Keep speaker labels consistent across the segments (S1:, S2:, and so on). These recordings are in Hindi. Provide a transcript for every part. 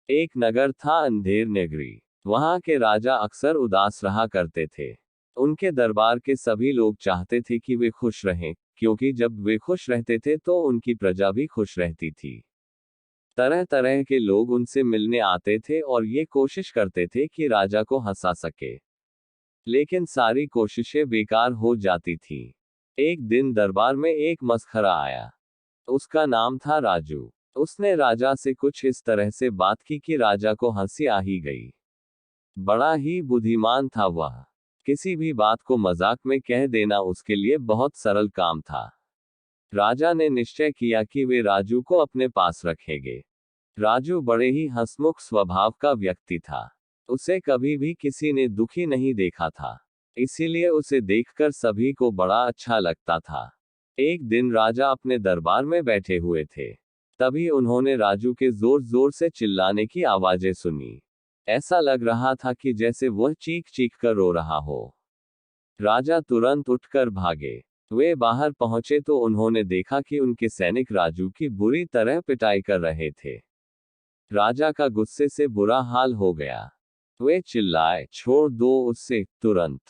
S1: एक नगर था, अंधेर नगरी। वहां के राजा अक्सर उदास रहा करते थे। उनके दरबार के सभी लोग चाहते थे कि वे खुश रहें, क्योंकि जब वे खुश रहते थे तो उनकी प्रजा भी खुश रहती थी। तरह तरह के लोग उनसे मिलने आते थे और ये कोशिश करते थे कि राजा को हंसा सके। लेकिन सारी कोशिशें बेकार हो जाती थीं। एक दिन दरबार में एक मसखरा आया। उसका नाम था राजू। उसने राजा से कुछ इस तरह से बात की कि राजा को हंसी आ ही गई। बड़ा ही बुद्धिमान था वह। किसी भी बात को मजाक में कह देना उसके लिए बहुत सरल काम था। राजा ने निश्चय किया कि वे राजू को अपने पास रखेंगे। राजू बड़े ही हंसमुख स्वभाव का व्यक्ति था। उसे कभी भी किसी ने दुखी नहीं देखा था। इसीलिए उसे देखकर सभी को बड़ा अच्छा लगता था। एक दिन राजा अपने दरबार में बैठे हुए थे। तभी उन्होंने राजू के जोर जोर से चिल्लाने की आवाजें सुनी। ऐसा लग रहा था कि जैसे वह चीख चीख कर रो रहा हो। राजा तुरंत उठकर भागे। वे बाहर पहुंचे तो उन्होंने देखा कि उनके सैनिक राजू की बुरी तरह पिटाई कर रहे थे। राजा का गुस्से से बुरा हाल हो गया। वे चिल्लाए, छोड़ दो उससे, तुरंत।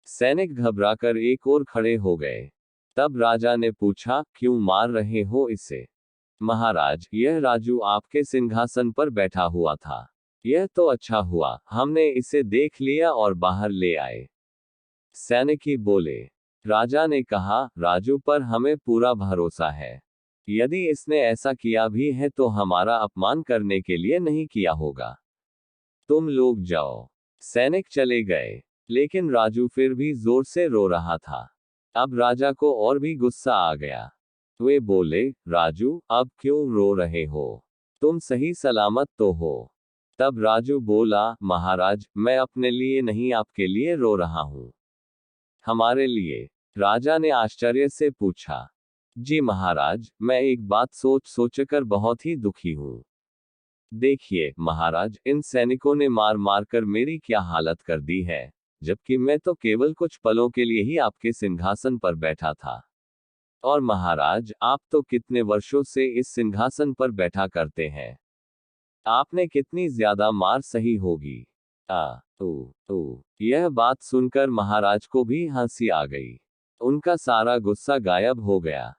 S1: सैनिक घबराकर एक ओर खड़े हो गए। तब राजा ने पूछा, क्यों मार रहे हो इसे? महाराज, यह राजू आपके सिंहासन पर बैठा हुआ था। यह तो अच्छा हुआ हमने इसे देख लिया और बाहर ले आए। सैनिकी बोले। राजा ने कहा, राजू पर हमें पूरा भरोसा है। यदि इसने ऐसा किया भी है तो हमारा अपमान करने के लिए नहीं किया होगा। तुम लोग जाओ। सैनिक चले गए। लेकिन राजू फिर भी जोर से रो रहा था। अब राजा को और भी गुस्सा आ गया। वे बोले, राजू, अब क्यों रो रहे हो? तुम सही सलामत तो हो? तब राजू बोला, महाराज, मैं अपने लिए नहीं आपके लिए रो रहा हूं। हमारे लिए? राजा ने आश्चर्य से पूछा। जी महाराज, मैं एक बात सोच सोचकर बहुत ही दुखी हूं। देखिए महाराज, इन सैनिकों ने मार मार कर मेरी क्या हालत कर दी है, जबकि मैं तो केवल कुछ पलों के लिए ही आपके सिंहासन पर बैठा था। और महाराज, आप तो कितने वर्षों से इस सिंहासन पर बैठा करते हैं। आपने कितनी ज्यादा मार सही होगी। यह बात सुनकर महाराज को भी हंसी आ गई। उनका सारा गुस्सा गायब हो गया।